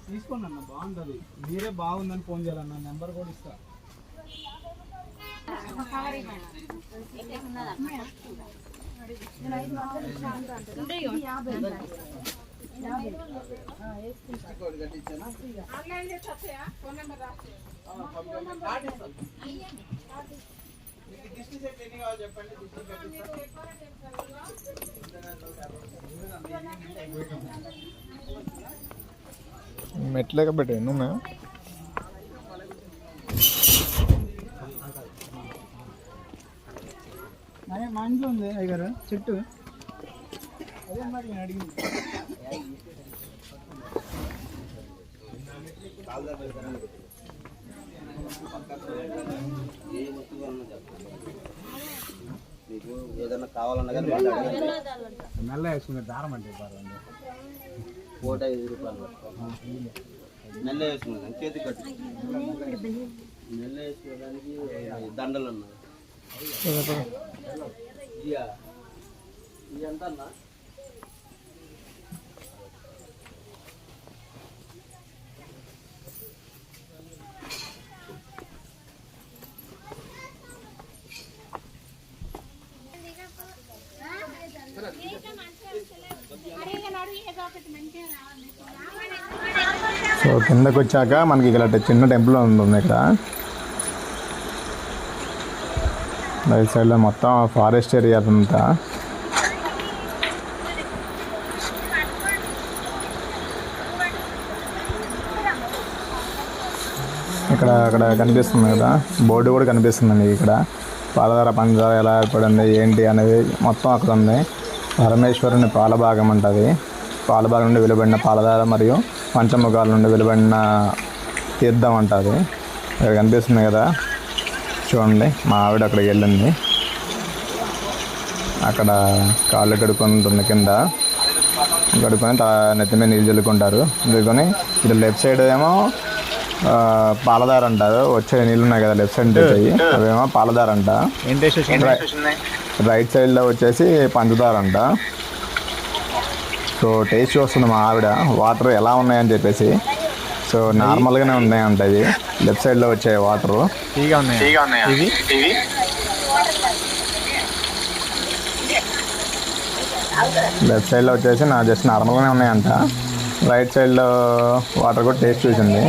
తీసుకోండి అన్న, బాగుంటుంది. మీరే బాగుందని ఫోన్ చేయాలన్న, నెంబర్ కూడా ఇస్తా. మెట్లేక పెట్టే ఎన్నున్నా మా ఇంట్లో ఉంది అయ్యారు చెట్టు. అదే మరి నేను అడిగింది. మీకు ఏదైనా కావాలన్నా కానీ నల్ల వేసుకునే దారం అంటే పూట 5 రూపాయలు నెల్ల వేసుకున్నాను చేతి కట్టు నెల్ల వేసుకోవడానికి దండలు ఉన్నాయి. ఇది ఎంత అన్నా? సో కిందకు వచ్చాక మనకి ఇలాంటి చిన్న టెంపుల్ ఉంటుంది ఇక్కడ. రైట్ సైడ్లో మొత్తం ఫారెస్ట్ ఏరియా అంతా. అక్కడ కనిపిస్తుంది కదా, బోర్డు కూడా కనిపిస్తుందండి. ఇక్కడ పాలధార పంచదార ఎలా ఏర్పడింది ఏంటి అనేది మొత్తం అక్కడ ఉంది. పరమేశ్వరుని పాలభాగం ఉంటుంది. పాలభాగం నుండి వెలువడిన పాలధార మరియు పంచముఖాల నుండి వెలువడిన తీర్థం ఉంటుంది. ఇక్కడ కనిపిస్తుంది కదా, చూడండి. మా ఆవిడ అక్కడికి వెళ్ళింది. అక్కడ కాళ్ళు కడుక్కుంటుంది. కింద కడుక్కొని నెత్తి మీద నీళ్ళు చల్లుకుంటారు. చల్లుకొని ఇటు లెఫ్ట్ సైడ్ ఏమో పాలధార అంటారు. వచ్చే నీళ్ళు ఉన్నాయి కదా లెఫ్ట్ సైడ్ వచ్చాయి, అవేమో పాలధార అంట. రైట్ సైడ్లో వచ్చేసి పంచదార అంట. సో టేస్ట్ చూస్తుంది మా ఆవిడ వాటర్ ఎలా ఉన్నాయని చెప్పేసి. సో నార్మల్గానే ఉన్నాయంట ఇవి. లెఫ్ట్ సైడ్లో వచ్చే వాటరు లెఫ్ట్ సైడ్లో వచ్చేసి జస్ట్ నార్మల్గానే ఉన్నాయంట. రైట్ సైడ్లో వాటర్ కూడా టేస్ట్ చూసింది.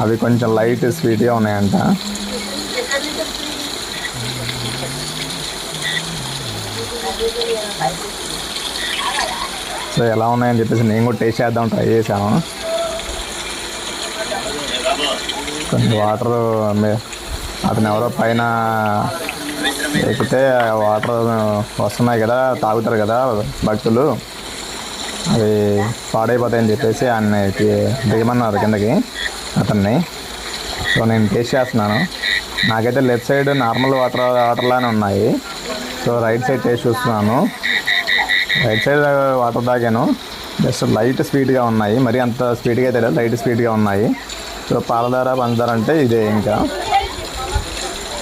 అవి కొంచెం లైట్ స్వీట్గా ఉన్నాయంట. సో ఎలా ఉన్నాయని చెప్పేసి నేను కూడా టేస్ట్ చేద్దాం ట్రై చేశాను. కొంచెం వాటర్ అతను ఎవరో పైన ఎక్కితే వాటర్ వస్తున్నాయి కదా, తాగుతారు కదా భక్తులు, అవి పాడైపోతాయని చెప్పేసి ఆయన దిగమన్నారు కిందకి అతన్ని. సో నేను టేస్ట్ చేస్తున్నాను. నాకైతే లెఫ్ట్ సైడ్ నార్మల్ వాటర్లానే ఉన్నాయి. సో రైట్ సైడ్ టేస్ట్ చూస్తున్నాను. రైట్ సైడ్ వాటర్ తాగాను. జస్ట్ లైట్ స్వీట్గా ఉన్నాయి. మరి అంత స్వీట్గా అయితే లేదు, లైట్ స్వీట్గా ఉన్నాయి. సో పాలధార పంచదార అంటే ఇదే ఇంకా.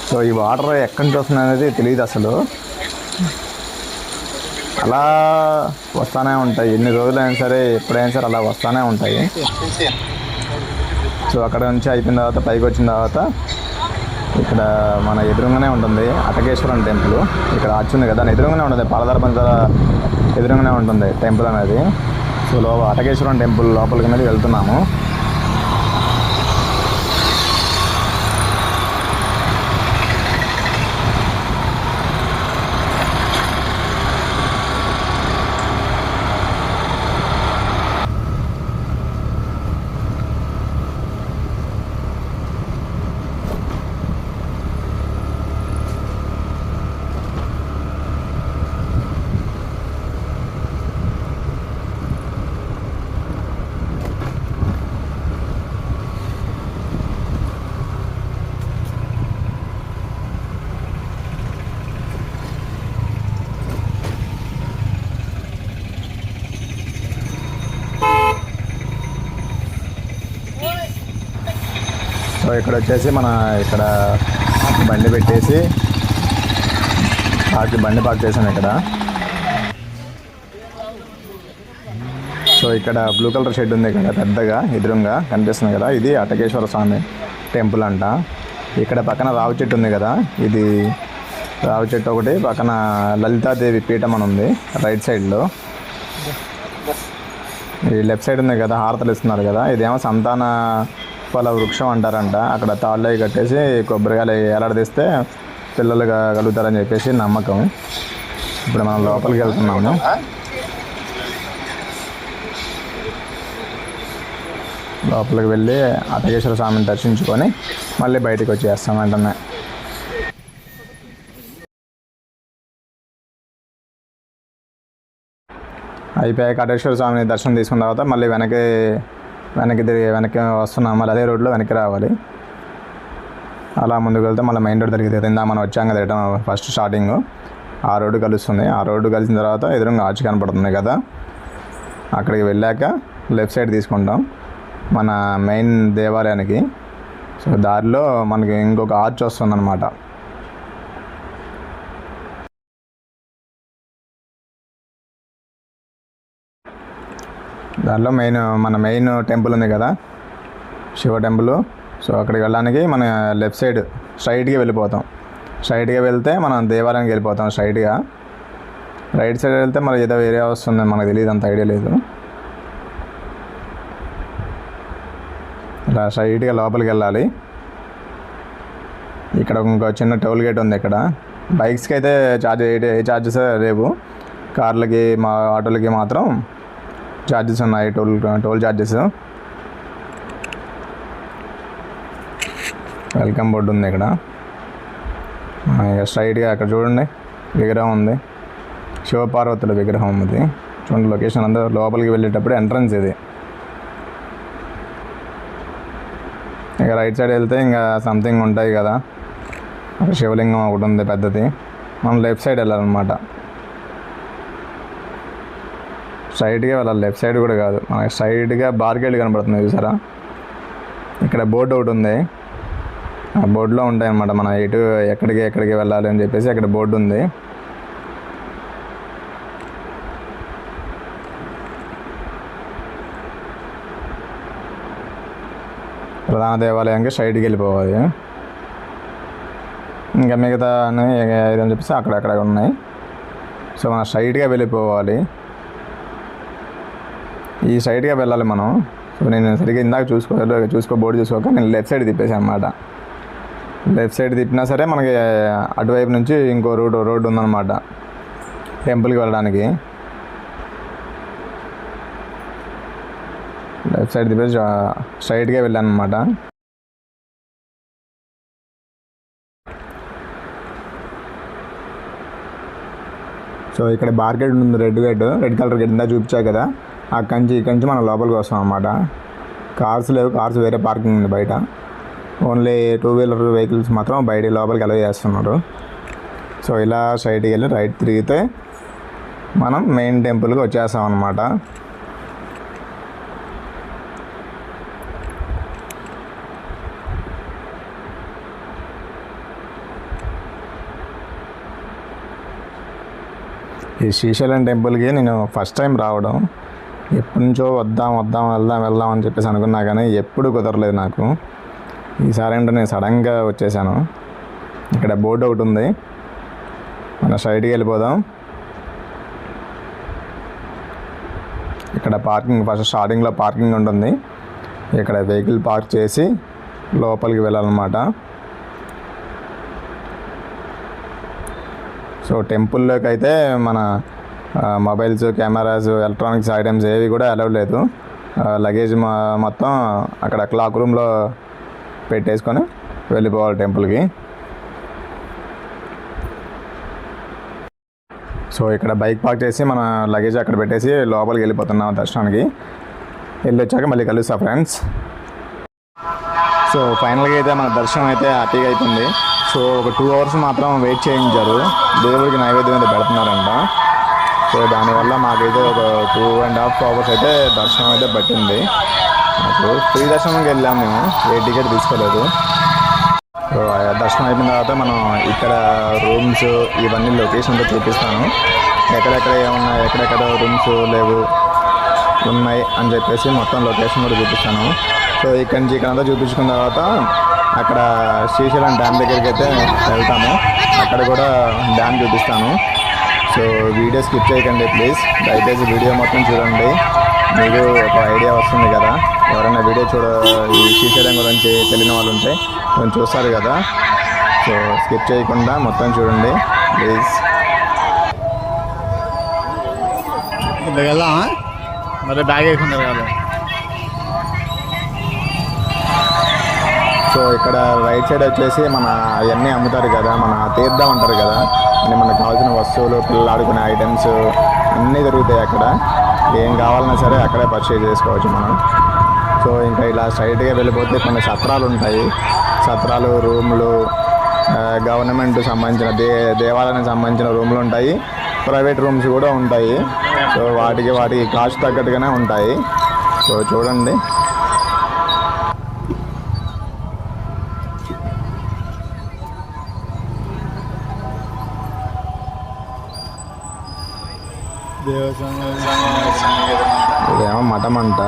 సో ఈ వాటర్ ఎక్కడి నుంచి వస్తుంది అనేది తెలియదు అసలు. అలా వస్తూనే ఉంటాయి. ఎన్ని రోజులైనా సరే ఎప్పుడైనా సరే అలా వస్తూనే ఉంటాయి. సో అక్కడ నుంచి అయిపోయిన తర్వాత పైకి వచ్చిన తర్వాత ఇక్కడ మన ఎదురుగానే ఉంటుంది అటకేశ్వరం టెంపుల్. ఇక్కడ వచ్చింది కదా, దాని ఎదురుగానే ఉంటుంది. పాలధార పంచదార ఎదురుగానే ఉంటుంది టెంపుల్ అనేది. సో అటకేశ్వరం టెంపుల్ లోపలికి అనేది వెళ్తున్నాము. సో ఇక్కడ వచ్చేసి మన ఇక్కడ బండి పెట్టేసి బండి పార్క్ చేశాను ఇక్కడ. సో ఇక్కడ బ్లూ కలర్ షెడ్ ఉంది ఇక్కడ పెద్దగా ఎదురుగా కనిపిస్తుంది కదా, ఇది అటకేశ్వర స్వామి టెంపుల్ అంట. ఇక్కడ పక్కన రావి చెట్టు ఉంది కదా, ఇది రావి చెట్టు ఒకటి, పక్కన లలితాదేవి పీఠం అని ఉంది రైట్ సైడ్లో. ఈ లెఫ్ట్ సైడ్ ఉంది కదా హారతలు ఇస్తున్నారు కదా, ఇదేమో సంతాన ఫల వృక్షం అంటారంట. అక్కడ తాళ్ళవి కట్టేసి కొబ్బరికాయలు ఎలాడదీస్తే పిల్లలు కలుగుతారని చెప్పేసి నమ్మకం. ఇప్పుడు మనం లోపలికి వెళ్తున్నాము. లోపలికి వెళ్ళి అటకేశ్వర స్వామిని దర్శించుకొని మళ్ళీ బయటికి వచ్చేస్తాం వెంటనే. అయిపోయాక అటకేశ్వర స్వామిని దర్శనం తీసుకున్న తర్వాత మళ్ళీ వెనక్కి వస్తున్నాం. మళ్ళీ అదే రోడ్లో వెనక్కి రావాలి. అలా ముందుకు వెళ్తే మళ్ళీ మెయిన్ రోడ్ తిరిగి తిందా మనం వచ్చాం కదా రిటర్న్ ఫస్ట్ స్టార్టింగ్ ఆ రోడ్డు కలుస్తుంది. ఆ రోడ్డు కలిసిన తర్వాత ఎదురుగా ఆర్చ్ కనపడుతుంది కదా, అక్కడికి వెళ్ళాక లెఫ్ట్ సైడ్ తీసుకుంటాం మన మెయిన్ దేవాలయానికి. సో దారిలో మనకి ఇంకొక ఆర్చ్ వస్తుందన్నమాట. దానిలో మన మెయిన్ టెంపుల్ ఉంది కదా శివ టెంపుల్. సో అక్కడికి వెళ్ళడానికి మన లెఫ్ట్ సైడ్ స్ట్రైట్గా వెళ్ళిపోతాం. స్ట్రైట్గా వెళ్తే మనం దేవాలయానికి వెళ్ళిపోతాం స్ట్రైట్గా. రైట్ సైడ్ వెళ్తే మరి ఏదో వేరే వస్తుంది, మనకు తెలియదు, అంత ఐడియా లేదు. ఇలా స్ట్రైట్గా లోపలికి వెళ్ళాలి. ఇక్కడ ఇంకో చిన్న టోల్ గేట్ ఉంది. ఇక్కడ బైక్స్కి అయితే ఏ ఛార్జెస్ లేవు, కార్లకి ఆటోలకి మాత్రం ఛార్జెస్ ఉన్నాయి, టోల్ ఛార్జెస్. వెల్కమ్ బోర్డు ఉంది ఇక్కడ. ఇక స్ట్రైట్గా అక్కడ చూడండి విగ్రహం ఉంది, శివపార్వతుల విగ్రహం ఉంది. చూడండి లొకేషన్ అంతా. లోపలికి వెళ్ళేటప్పుడు ఎంట్రన్స్ ఇది. ఇక రైట్ సైడ్ వెళ్తే ఇంకా సంథింగ్ ఉంటాయి కదా, అక్కడ శివలింగం ఒకటి ఉంది పెద్దది. మనం లెఫ్ట్ సైడ్ వెళ్ళాలన్నమాట. స్ట్రైట్గా వెళ్ళాలి, లెఫ్ట్ సైడ్ కూడా కాదు, మనకి స్ట్రైట్గా బార్గేట్ కనబడుతుంది చూసారా. ఇక్కడ బోర్డు ఒకటి ఉంది, ఆ బోర్డులో ఉంటాయి అన్నమాట మనం ఎక్కడికి వెళ్ళాలి అని చెప్పేసి అక్కడ బోర్డు ఉంది. ప్రధాన దేవాలయానికి స్ట్రైట్కి వెళ్ళిపోవాలి. ఇంకా మిగతా ఏదని చెప్పేసి అక్కడక్కడ ఉన్నాయి. సో మనం స్ట్రైట్గా వెళ్ళిపోవాలి, ఈ సైడ్గా వెళ్ళాలి మనం. సో నేను సరిగ్గా ఇందాక బోర్డు చూసుకోక నేను లెఫ్ట్ సైడ్ తిప్పేసాను అనమాట. లెఫ్ట్ సైడ్ తిప్పినా సరే మనకి అటువైపు నుంచి ఇంకో రోడ్డు ఉందన్నమాట టెంపుల్కి వెళ్ళడానికి. లెఫ్ట్ సైడ్ తిప్పేసి స్ట్రైట్గా వెళ్ళాను అనమాట. సో ఇక్కడ బార్గేట్ ఉంది, రెడ్ కలర్ గేట్ ఇందా చూపించా కదా, ఇక్కడి నుంచి మనం లోపలికి వస్తాం అన్నమాట. కార్స్ లేవు, కార్స్ వేరే పార్కింగ్ ఉంది బయట. ఓన్లీ 2 వీలర్ వెహికల్స్ మాత్రం బయట లోపలికి అలౌ చేస్తున్నారు. సో ఇలా స్ట్రైట్కి వెళ్ళి రైట్ తిరిగితే మనం మెయిన్ టెంపుల్కి వచ్చేస్తాం అన్నమాట. ఈ శ్రీశైలం టెంపుల్కి నేను ఫస్ట్ టైం రావడం. ఎప్పటి నుంచో వెళ్దాం అని చెప్పేసి అనుకున్నా కానీ ఎప్పుడు కుదరలేదు నాకు. ఈసారి అంటే నేను సడన్గా వచ్చేసాను. ఇక్కడ బోర్డు ఒకటి ఉంది, మనం స్ట్రైట్కి వెళ్ళిపోదాం. ఇక్కడ పార్కింగ్ ఫస్ట్ స్టార్టింగ్లో పార్కింగ్ ఉంటుంది. ఇక్కడ వెహికల్ పార్క్ చేసి లోపలికి వెళ్ళాలన్నమాట. సో టెంపుల్లోకి అయితే మన మొబైల్స్, కెమెరాస్, ఎలక్ట్రానిక్స్ ఐటమ్స్ ఏవి కూడా అలౌ లేదు. లగేజ్ మొత్తం అక్కడ క్లాక్ రూమ్లో పెట్టేసుకొని వెళ్ళిపోవాలి టెంపుల్కి. సో ఇక్కడ బైక్ పార్క్ చేసి మన లగేజ్ అక్కడ పెట్టేసి లోపలికి వెళ్ళిపోతున్నాం దర్శనానికి. వెళ్ళి వచ్చాక మళ్ళీ కలుస్తా ఫ్రెండ్స్. సో ఫైనల్గా అయితే మన దర్శనం అయితే హ్యాపీగా అయిపోయింది. సో ఒక 2 hours మాత్రం వెయిట్ చేయించారు, దేవుడికి నైవేద్యం అయితే పెడుతున్నారంట. సో దానివల్ల మాకైతే ఒక 2.5 hours అయితే దర్శనం అయితే పట్టింది. నాకు ఫ్రీ దర్శనంకి వెళ్ళాము మేము, ఏ టికెట్ తీసుకోలేదు. సో దర్శనం అయిపోయిన తర్వాత మనం ఇక్కడ రూమ్స్ ఇవన్నీ లొకేషన్తో చూపిస్తాను. ఎక్కడెక్కడ ఏమున్నాయి, ఎక్కడెక్కడ రూమ్స్ లేవు ఉన్నాయి అని చెప్పేసి మొత్తం లొకేషన్ కూడా చూపిస్తాను. సో ఇక్కడి నుంచి ఇక్కడంతా చూపించుకున్న తర్వాత అక్కడ శ్రీశైలం డ్యామ్ దగ్గరికి అయితే వెళ్తాము. అక్కడ కూడా డ్యామ్ చూపిస్తాను. సో వీడియో స్కిప్ చేయకండి ప్లీజ్. దయచేసి వీడియో మొత్తం చూడండి, మీకు ఒక ఐడియా వస్తుంది కదా. ఎవరైనా వీడియో ఈ శ్రీశైలం గురించి తెలియని వాళ్ళు ఉంటే కొంచెం చూస్తారు కదా. సో స్కిప్ చేయకుండా మొత్తం చూడండి ప్లీజ్. వెళ్దామా మరి? బ్యాగ్ వేసుకుంటారు కదా. సో ఇక్కడ రైట్ సైడ్ వచ్చేసి మన అవన్నీ అమ్ముతారు కదా, మన తీర్థం అంటారు కదా, అన్నీ మనకు కావాల్సిన వస్తువులు, పిల్లలు ఆడుకునే ఐటమ్స్ అన్నీ దొరుకుతాయి అక్కడ. ఏం కావాలన్నా సరే అక్కడే పర్చేజ్ చేసుకోవచ్చు మనం. సో ఇంకా ఇలా స్ట్రైట్గా వెళ్ళిపోతే కొన్ని సత్రాలు ఉంటాయి. సత్రాలు, రూములు, గవర్నమెంట్ సంబంధించిన దేవాలయానికి సంబంధించిన రూములు ఉంటాయి, ప్రైవేట్ రూమ్స్ కూడా ఉంటాయి. సో వాటికి కాస్ట్ తగ్గట్టుగానే ఉంటాయి. సో చూడండి. ఇదేమో మఠం అంట.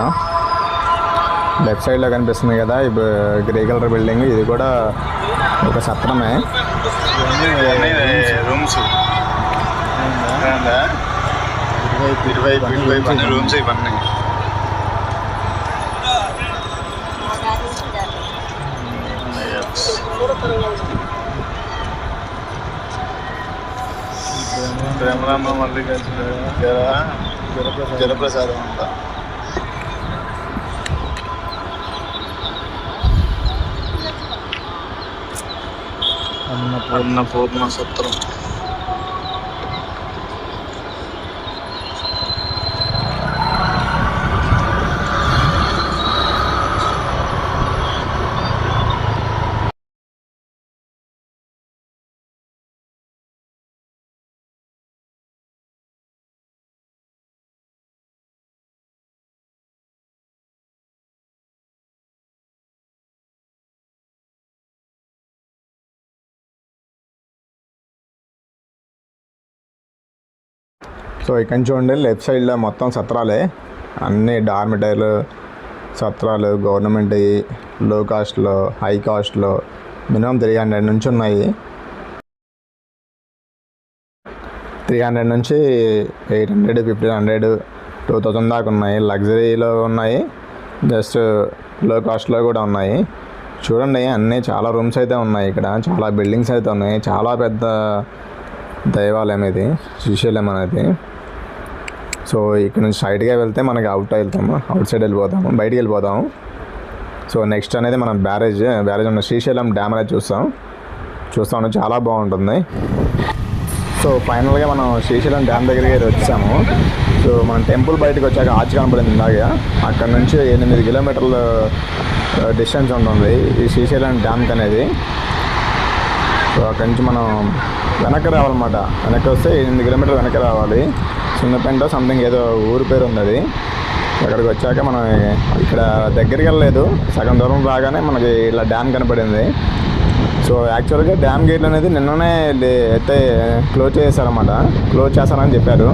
లెఫ్ట్ సైడ్లో కనిపిస్తుంది కదా ఇప్పుడు గ్రే కలర్ బిల్డింగ్, ఇది కూడా ఒక సత్రమే. రూమ్స్ ఇటువైపు రూమ్స్ ఇవన్నీ. ప్రేమరామ మల్లికార్జున జలప్రసాదం అంట. అన్నపూర్ణ సత్రం. సో ఇక్కడ నుంచి చూడండి, లెఫ్ట్ సైడ్లో మొత్తం సత్రాలే, అన్నీ డార్మిటరీలు, సత్రాలు, గవర్నమెంట్, లో కాస్ట్లో, హై కాస్ట్లో మినిమం 300 నుంచి ఉన్నాయి. 300 నుంచి 800, 1500, 2000 దాకా ఉన్నాయి. లగ్జరీలో ఉన్నాయి, జస్ట్ లో కాస్ట్లో కూడా ఉన్నాయి. చూడండి, అన్నీ చాలా రూమ్స్ అయితే ఉన్నాయి ఇక్కడ, చాలా బిల్డింగ్స్ అయితే ఉన్నాయి. చాలా పెద్ద దేవాలయం ఇది శ్రీశైలం అనేది. సో ఇక్కడ నుంచి స్ట్రైట్గా వెళ్తే మనకి అవుట్ సైడ్ వెళ్ళిపోతాము, బయటికి వెళ్ళిపోతాము. సో నెక్స్ట్ అనేది మనం బ్యారేజ్ ఉన్న శ్రీశైలం డ్యామ్ అనేది చూస్తాము. చాలా బాగుంటుంది. సో ఫైనల్గా మనం శ్రీశైలం డ్యామ్ దగ్గరికి వచ్చాము. సో మనం టెంపుల్ బయటకు వచ్చాక ఆర్చ్ కనపడింది ఇందాక, అక్కడ నుంచి 8 కిలోమీటర్ల డిస్టెన్స్ ఉంటుంది ఈ శ్రీశైలం డ్యామ్కి అనేది. సో అక్కడి నుంచి మనం వెనక్కి రావాలన్నమాట. వెనక్కి వస్తే 8 కిలోమీటర్లు వెనక్కి రావాలి. సున్నపెంట సంథింగ్ ఏదో ఊరి పేరు ఉంది అది. అక్కడికి వచ్చాక మనం ఇక్కడ దగ్గరికి వెళ్ళలేదు, సగం దూరం రాగానే మనకి ఇలా డ్యామ్ కనపడింది. సో యాక్చువల్గా డ్యామ్ గేట్లు అనేది నిన్ననే అయితే క్లోజ్ చేశారన్నమాట. క్లోజ్ చేస్తారని చెప్పారు.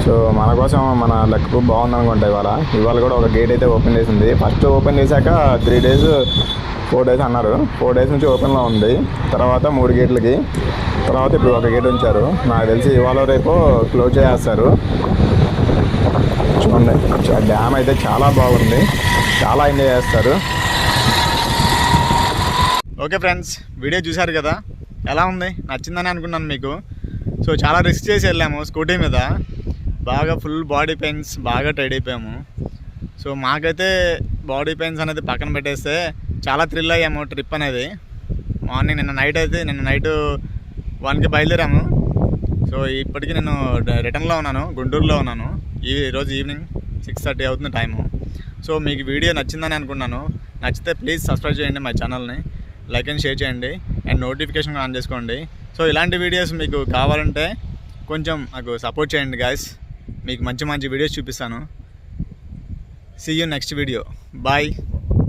సో మన కోసం మన లెక్క బాగుందనుకుంటా. ఇవాళ కూడా ఒక గేట్ అయితే ఓపెన్ చేసింది. ఫస్ట్ ఓపెన్ చేశాక 3 days 4 days అన్నారు. 4 days నుంచి ఓపెన్లో ఉంది. తర్వాత 3 గేట్లకి, తర్వాత ఇప్పుడు ఒక గేట్ ఉంచారు. నాకు తెలిసి ఇవాళ రేపు క్లోజ్ చేస్తారు. చూడండి, డ్యామ్ అయితే చాలా బాగుంది, చాలా ఎంజాయ్ చేస్తారు. ఓకే ఫ్రెండ్స్, వీడియో చూశారు కదా, ఎలా ఉంది? నచ్చిందని అనుకున్నాను మీకు. సో చాలా రిస్క్ చేసి వెళ్ళాము స్కూటీ మీద, బాగా ఫుల్ బాడీ పెయిన్స్, బాగా టైడ్ అయిపోయాము. సో మాకైతే బాడీ పెయిన్స్ అనేది పక్కన పెట్టేస్తే చాలా థ్రిల్ అయ్యాము ట్రిప్ అనేది. మార్నింగ్ నిన్న నైట్ 1కి బయలుదేరాము. సో ఇప్పటికీ నేను రిటర్న్లో ఉన్నాను, గుంటూరులో ఉన్నాను. ఈరోజు ఈవినింగ్ 6:30 అవుతుంది టైము. సో మీకు వీడియో నచ్చిందని అనుకున్నాను. నచ్చితే ప్లీజ్ సబ్స్క్రైబ్ చేయండి మా ఛానల్ని, లైక్ అండ్ షేర్ చేయండి, అండ్ నోటిఫికేషన్ ఆన్ చేసుకోండి. సో ఇలాంటి వీడియోస్ మీకు కావాలంటే కొంచెం నాకు సపోర్ట్ చేయండి గాయస్. మీకు మంచి వీడియోస్ చూపిస్తాను. See you next video. Bye.